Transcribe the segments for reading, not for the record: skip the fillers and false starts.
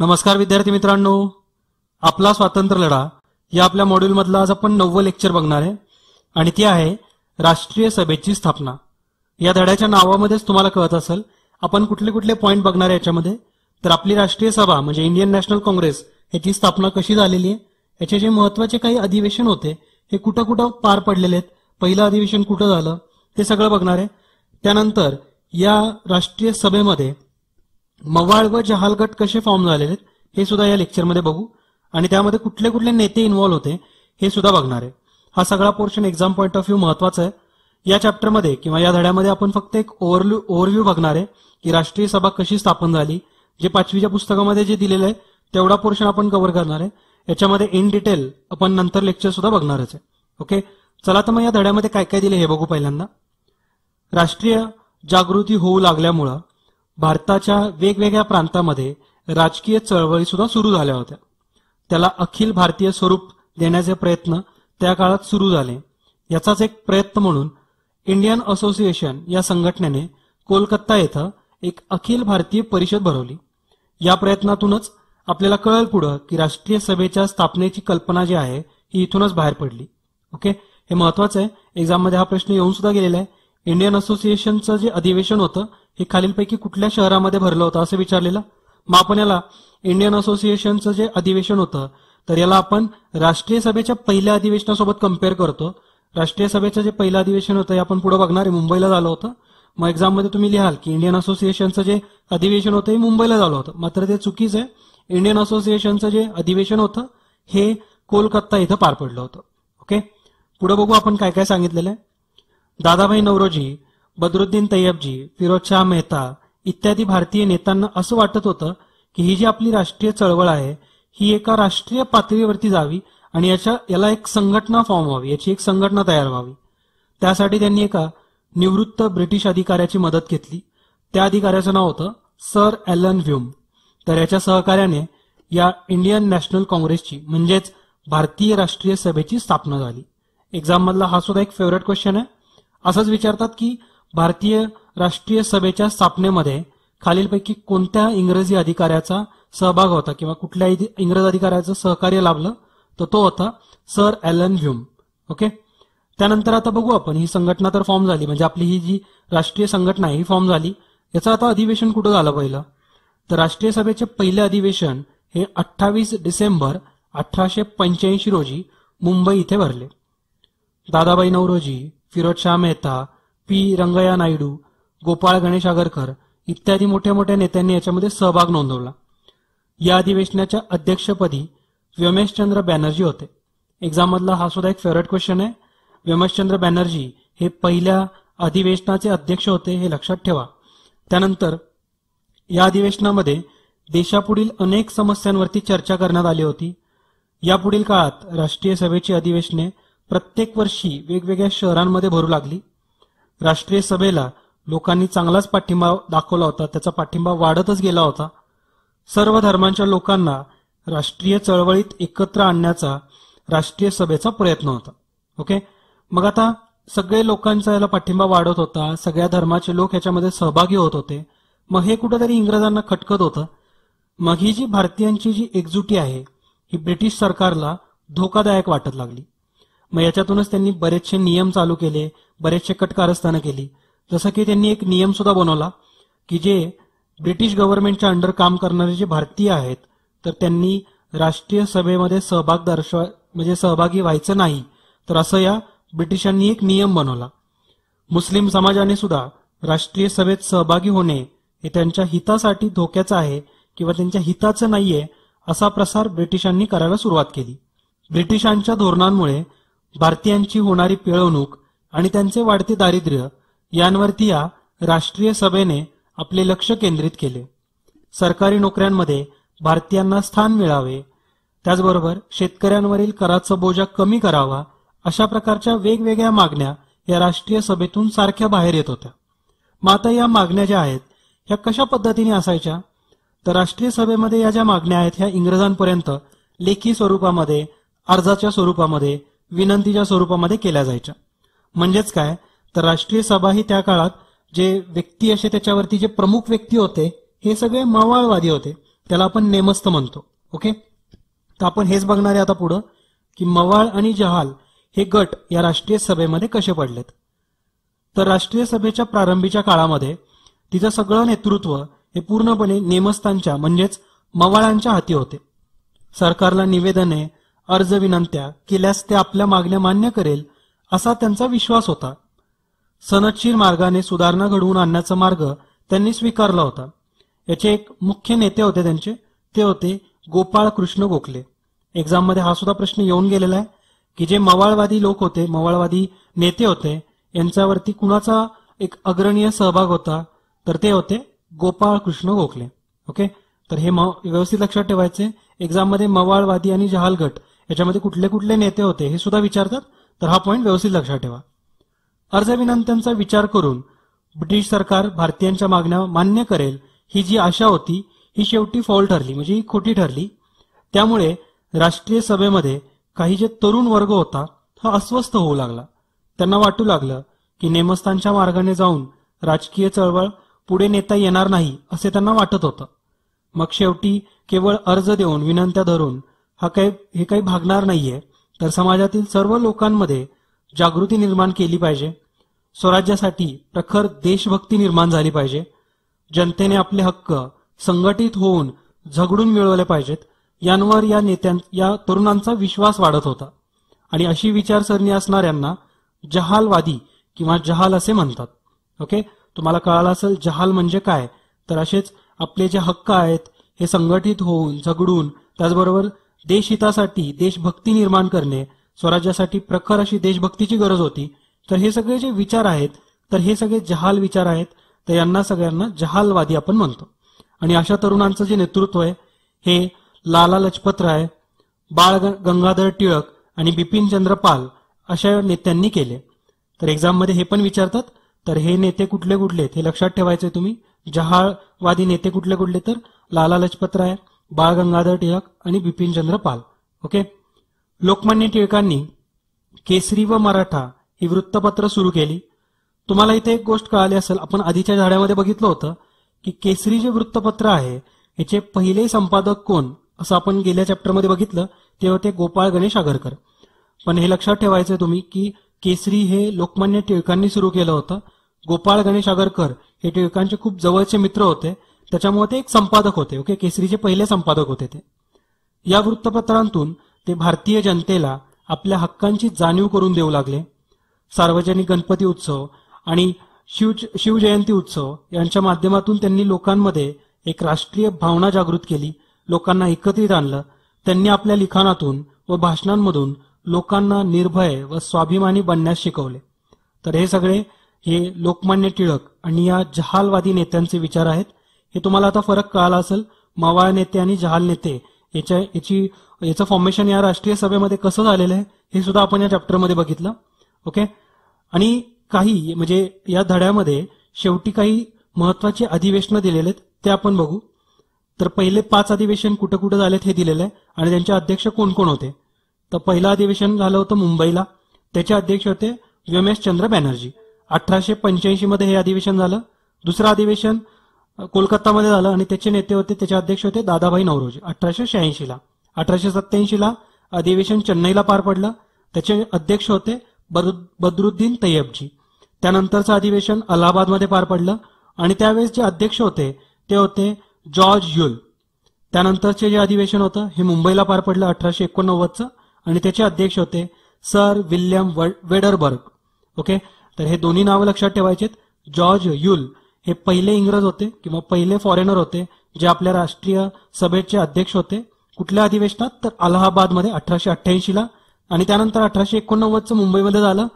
नमस्कार विद्यार्थी मित्रांनो, आपला स्वातंत्र्य लढा या आपल्या मॉड्यूल मधला आज आपण 9वं लेक्चर बघणार आहे आणि ती आहे राष्ट्रीय सभेची स्थापना। या धड्याच्या नावामध्येच तुम्हाला कळत असेल आपण कुठले कुठले पॉइंट बघणार आहे याच्यामध्ये। तर आपली राष्ट्रीय सभा म्हणजे इंडियन नॅशनल काँग्रेस याची स्थापना कशी झालेली आहे, याचे जे महत्त्वाचे काही अधिवेशन होते हे कुठं कुठं पार पडलेले आहेत, पहिलं अधिवेशन कुठं झालं ते सगळं बघणार आहे। त्यानंतर या राष्ट्रीय सभेमध्ये मवाळ व जहाल गट कसे फॉर्म झालेले आहेत हे सुद्धा या लेक्चरमध्ये बघू आणि त्यामध्ये कुठले कुठले नेते इन्व्हॉल्व होते हे सुद्धा बघणार आहे। हा सगळा portion exam point of view महत्त्वाचा आहे। या चॅप्टरमध्ये किंवा या धड्यामध्ये आपण फक्त एक ओव्हरव्ह्यू बघणार आहे की राष्ट्रीय सभा कशी स्थापन झाली, जे 5वीच्या पुस्तकामध्ये जे दिलेलं आहे तेवढा पोर्शन आपण कव्हर करणार आहे। याच्यामध्ये इन डिटेल आपण नंतर लेक्चर सुद्धा बघणारच आहे। ओके, चला तर मग या धड्यामध्ये काय काय दिले हे बघू। पहिल्यांदा राष्ट्रीय जागृती होऊ लागल्यामुळे भारताच्या वेगवेगळ्या प्रांतामध्ये राजकीय चळवळी सुद्धा सुरू झाल्या होत्या। त्याला अखिल भारतीय स्वरूप देण्याचे प्रयत्न त्या काळात सुरू झाले। याचाच एक प्रयत्न म्हणून इंडियन असोसिएशन या संघटनेने कोलकाता येथे एक अखिल भारतीय परिषद भरवली। या प्रयत्नातूनच आपल्याला कळलं पुढे की राष्ट्रीय सभेच्या स्थापनेची कल्पना जी आहे ही इथूनच बाहेर पडली। ओके, हे महत्त्वाचं आहे, एक्झाम मध्ये हा प्रश्न येऊन सुद्धा गेलेला आहे। इंडियन असोसिएशनचं जे अधिवेशन होतं हे खालीलपैकी कुठल्या शहरामध्ये भरलं होतं असं विचारलेलं। मग आपण याला इंडियन असोसिएशनचं जे अधिवेशन होतं तर याला आपण राष्ट्रीय सभेच्या पहिल्या अधिवेशनासोबत कम्पेअर करतो। राष्ट्रीय सभेचं जे पहिलं अधिवेशन होतं हे आपण पुढे बघणार आहे, मुंबईला झालं होतं। मग एक्झाम मध्ये तुम्ही लिहाल की इंडियन असोसिएशनचं जे अधिवेशन होतं हे मुंबईला झालं होतं, मात्र ते चुकीचं आहे। इंडियन असोसिएशनचं जे अधिवेशन होतं हे कोलकाता इथं पार पडलं होतं। ओके, पुढे बघू आपण काय काय सांगितलेलं आहे। दादाभाई नौरोजी, बदरुद्दीन तय्यबजी, फिरोजशाह मेहता इत्यादी भारतीय नेत्यांना असं वाटत होतं की ही जी आपली राष्ट्रीय चळवळ आहे ही एका राष्ट्रीय पातळीवरती जावी आणि याला एक संघटना फॉर्म व्हावी, याची एक संघटना तयार व्हावी। त्यासाठी त्यांनी एका निवृत्त ब्रिटिश अधिकाऱ्याची मदत घेतली। त्या अधिकाऱ्याचं नाव होतं सर ॲलन व्ह्यूम। तर याच्या सहकार्याने या इंडियन नॅशनल काँग्रेसची म्हणजेच भारतीय राष्ट्रीय सभेची स्थापना झाली। एक्झाम मधला हा सुद्धा एक फेवरेट क्वेश्चन आहे। असंच विचारतात की भारतीय राष्ट्रीय सभेच्या स्थापनेमध्ये खालीलपैकी कोणत्या इंग्रजी अधिकाऱ्याचा सहभाग होता किंवा कुठल्या इंग्रज अधिकाऱ्याचं सहकार्य लाभलं, तर तो होता सर ॲलन व्ह्यूम। ओके, त्यानंतर आता बघू आपण ही संघटना तर फॉर्म झाली, म्हणजे आपली ही जी राष्ट्रीय संघटना आहे ही फॉर्म झाली। याचं आता अधिवेशन कुठं झालं पहिलं, तर राष्ट्रीय सभेचे पहिले अधिवेशन हे 28 डिसेंबर 1885 रोजी मुंबई इथे भरले। दादाभाई नौरोजी, फिरोजशाह मेहता, पी रंगय्या नायडू, गोपाळ गणेश आगरकर इत्यादी मोठ्या मोठ्या नेत्यांनी याच्यामध्ये सहभाग नोंदवला। या अधिवेशनाच्या अध्यक्षपदी व्योमेशचंद्र बॅनर्जी होते। एक्झाम मधला हा सुद्धा एक फेवरेट क्वेश्चन आहे। व्योमेशचंद्र बॅनर्जी हे पहिल्या अधिवेशनाचे अध्यक्ष होते, हे लक्षात ठेवा। त्यानंतर या अधिवेशनामध्ये देशापुढील अनेक समस्यांवरती चर्चा करण्यात आली होती। यापुढील काळात राष्ट्रीय सभेची अधिवेशने प्रत्येक वर्षी वेगवेगळ्या शहरांमध्ये भरू लागली। राष्ट्रीय सभेला लोकांनी चांगलाच पाठिंबा दाखवला होता, त्याचा पाठिंबा वाढतच गेला होता। सर्व धर्मांच्या लोकांना राष्ट्रीय चळवळीत एकत्र आणण्याचा राष्ट्रीय सभेचा प्रयत्न होता। ओके, मग आता सगळे लोकांचा याला पाठिंबा वाढत होता, सगळ्या धर्माचे लोक याच्यामध्ये सहभागी होत होते। मग हे कुठेतरी इंग्रजांना खटकत होतं। मग ही जी भारतीयांची जी एकजुटी आहे ही ब्रिटिश सरकारला धोकादायक वाटत लागली। मग याच्यातूनच त्यांनी बरेचसे नियम चालू केले, बरेचसे कट कारस्थानं केली। जसं की त्यांनी एक नियम सुद्धा बनवला की जे ब्रिटिश गव्हर्नमेंटच्या अंडर काम करणारे जे भारतीय आहेत तर त्यांनी राष्ट्रीय सभेमध्ये सहभागी व्हायचं नाही, तर असं या ब्रिटिशांनी एक नियम बनवला। मुस्लिम समाजाने सुद्धा राष्ट्रीय सभेत सहभागी होणे हे त्यांच्या हितासाठी धोक्याचं आहे किंवा त्यांच्या हिताचं नाहीये असा प्रसार ब्रिटिशांनी करायला सुरुवात केली। ब्रिटिशांच्या धोरणांमुळे भारतीयांची होणारी पिळवणूक आणि त्यांचे वाढते दारिद्र्य यांवरती या राष्ट्रीय सभेने आपले लक्ष केंद्रित केले। सरकारी नोकऱ्यांमध्ये भारतीयांना स्थान मिळावे, त्याचबरोबर शेतकऱ्यांवरील कराचा बोजा कमी करावा, अशा प्रकारच्या वेगवेगळ्या मागण्या या राष्ट्रीय सभेतून सारख्या बाहेर येत होत्या। मग आता या मागण्या ज्या आहेत ह्या कशा पद्धतीने असायच्या, तर राष्ट्रीय सभेमध्ये या ज्या मागण्या आहेत ह्या इंग्रजांपर्यंत लेखी स्वरूपामध्ये, अर्जाच्या स्वरूपामध्ये, विनंतीच्या स्वरूपामध्ये केल्या जायच्या। म्हणजेच काय, तर राष्ट्रीय सभा ही त्या काळात जे व्यक्ती असे त्याच्यावरती जे प्रमुख व्यक्ती होते हे सगळे मवाळवादी होते, त्याला आपण नेमस्त म्हणतो. ओके, तर आपण हेच बघणार आहे आता पुढं की मवाळ आणि जहाल हे गट या राष्ट्रीय सभेमध्ये कसे पडलेत. तर राष्ट्रीय सभेच्या प्रारंभीच्या काळामध्ये तिचं सगळं नेतृत्व हे पूर्णपणे नेमस्तांच्या म्हणजेच मवाळांच्या हाती होते. सरकारला निवेदने अर्ज विनंत्या केल्यास ते आपल्या मागण्या मान्य करेल असा त्यांचा विश्वास होता. सनदशीर मार्गाने सुधारणा घडवून आणण्याचा मार्ग त्यांनी स्वीकारला होता. याचे एक मुख्य नेते होते त्यांचे, ते होते गोपाळ कृष्ण गोखले. एक्झाम मध्ये हा सुद्धा प्रश्न येऊन गेलेला आहे की जे मवाळवादी लोक होते, मवाळवादी नेते होते, यांच्यावरती कुणाचा एक अग्रणीय सहभाग होता, तर ते होते गोपाळ कृष्ण गोखले. ओके, तर हे व्यवस्थित लक्षात ठेवायचे. एक्झाम मध्ये मवाळवादी आणि जहाल गट याच्यामध्ये कुठले कुठले नेते होते हे सुद्धा विचारतात, तर हा पॉइंट व्यवस्थित लक्षात ठेवा. अर्ज विनंत्यांचा विचार करून ब्रिटिश सरकार भारतीयांच्या मागण्या मान्य करेल ही जी आशा होती ही शेवटी फॉल ठरली, म्हणजे ही खोटी ठरली. त्यामुळे राष्ट्रीय सभेमध्ये काही जे तरुण वर्ग होता हा अस्वस्थ होऊ लागला. त्यांना वाटू लागलं की नेमस्तांच्या मार्गाने जाऊन राजकीय चळवळ पुढे नेता येणार नाही असे त्यांना वाटत होतं. मग शेवटी केवळ अर्ज देऊन विनंत्या धरून हे काही भागणार नाहीये, तर समाजातील सर्व लोकांमध्ये जागृती निर्माण केली पाहिजे. स्वराज्यासाठी प्रखर देशभक्ती निर्माण झाली पाहिजे. जनतेने आपले हक्क संघटित होऊन झगडून मिळवले पाहिजेत. यांवर या तरुणांचा विश्वास वाढत होता आणि अशी विचारसरणी असणाऱ्यांना जहालवादी किंवा जहाल असे म्हणतात. ओके, तुम्हाला कळालं असेल जहाल म्हणजे काय, तर असेच आपले जे हक्क आहेत हे संघटित होऊन झगडून, त्याचबरोबर देशहितासाठी देशभक्ती निर्माण करणे, स्वराज्यासाठी प्रखर अशी देशभक्तीची गरज होती. तर हे सगळे जे विचार आहेत तर हे सगळे जहाल विचार आहेत, तर यांना सगळ्यांना जहालवादी आपण म्हणतो. आणि अशा तरुणांचं जे नेतृत्व आहे हे लाला लजपतराय, बाळ गंगाधर टिळक आणि बिपिनचंद्र पाल अशा नेत्यांनी केले. तर एक्झाम मध्ये हे पण विचारतात, तर हे नेते कुठले कुठले हे लक्षात ठेवायचे तुम्ही. जहालवादी नेते कुठले कुठले, तर लाला लजपतराय, बाळ गंगाधर टिळक आणि बिपिनचंद्र पाल. ओके, लोकमान्य टिळकांनी केसरी व मराठा ही वृत्तपत्र सुरू केली. तुम्हाला इथे एक गोष्ट कळाली असेल, आपण आधीच्या धड्यामध्ये बघितलं होतं की केसरी जे वृत्तपत्र आहे याचे पहिले संपादक कोण, असं आपण गेल्या चॅप्टरमध्ये बघितलं, ते होते गोपाळ गणेश आगरकर. पण हे लक्षात ठेवायचं तुम्ही की केसरी हे लोकमान्य टिळकांनी सुरू केलं होतं. गोपाळ गणेश आगरकर हे टिळकांचे खूप जवळचे मित्र होते, त्याच्यामुळे ते एक संपादक होते. ओके, केसरीचे पहिले संपादक होते ते. या वृत्तपत्रांतून ते भारतीय जनतेला आपल्या हक्कांची जाणीव करून देऊ लागले. सार्वजनिक गणपती उत्सव आणि शिवजयंती उत्सव यांच्या माध्यमातून त्यांनी लोकांमध्ये एक राष्ट्रीय भावना जागृत केली, लोकांना एकत्रित आणलं. त्यांनी आपल्या लिखाणातून व भाषणांमधून लोकांना निर्भय व स्वाभिमानी बनण्यास शिकवले. तर हे सगळे हे लोकमान्य टिळक आणि या जहालवादी नेत्यांचे विचार आहेत. हे तुम्हाला आता फरक कळाला असेल, मवाळ नेते आणि जहाल नेते याचं फॉर्मेशन या राष्ट्रीय सभेमध्ये कसं झालेलं आहे हे सुद्धा आपण या चॅप्टरमध्ये बघितलं. ओके, आणि काही म्हणजे या धड्यामध्ये शेवटी काही महत्वाची अधिवेशनं दिलेले आहेत ते आपण बघू. तर पहिले 5 अधिवेशन कुठं कुठं झालेत हे दिलेलं आहे आणि त्यांचे अध्यक्ष कोण कोण होते. तर पहिलं अधिवेशन झालं होतं मुंबईला, त्याचे अध्यक्ष होते व्योमेशचंद्र बॅनर्जी. 1885 मध्ये हे अधिवेशन झालं. दुसरं अधिवेशन कोलकातामध्ये झालं आणि त्याचे नेते होते, त्याचे अध्यक्ष होते दादाभाई नौरोजी 1886 ला. 1887 ला अधिवेशन चेन्नईला पार पडलं, त्याचे अध्यक्ष होते बद्रुद्दीन तय्यबजी. त्यानंतरचं अधिवेशन अलाहाबादमध्ये पार पडलं आणि त्यावेळेस जे अध्यक्ष होते ते होते जॉर्ज ह्यूल. त्यानंतरचे जे अधिवेशन होतं हे मुंबईला पार पडलं 1889चं आणि त्याचे अध्यक्ष होते सर विल्यम वेडरबर्ग. ओके, तर हे दोन्ही नावं लक्षात ठेवायचेत. जॉर्ज ह्यूल हे पहिले इंग्रज होते किंवा पहिले फॉरेनर होते जे आपल्या राष्ट्रीय सभेचे अध्यक्ष होते. कुठल्या अधिवेशनात, तर अलाहाबादमध्ये 1888 ला. आणि त्यानंतर 1889चं मुंबईमध्ये झालं,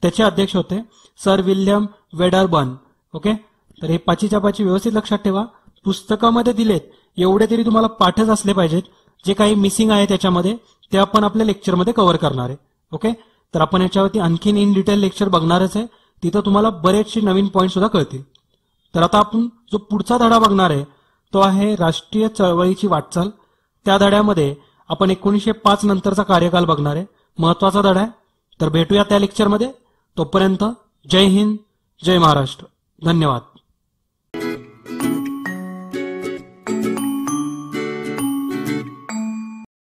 त्याचे अध्यक्ष होते सर विल्यम वेडरबर्न. ओके, तर हे पाचीच्या पाची व्यवस्थित लक्षात ठेवा. पुस्तकामध्ये दिलेत एवढे तरी तुम्हाला पाठच असले पाहिजेत. जे काही मिसिंग आहे त्याच्यामध्ये ते आपण आपल्या लेक्चरमध्ये कव्हर करणार आहे. ओके, तर आपण याच्यावरती आणखीन इन डिटेल लेक्चर बघणारच आहे, तिथं तुम्हाला बरेचसे नवीन पॉईंट सुद्धा कळतील. तर आता आपण जो पुढचा धडा बघणार आहे तो आहे राष्ट्रीय चळवळीची वाटचाल. त्या धड्यामध्ये आपण 1905 नंतरचा कार्यकाल बघणार आहे, महत्वाचा धडा आहे. तर भेटूया त्या लेक्चरमध्ये. तोपर्यंत जय हिंद, जय महाराष्ट्र, धन्यवाद.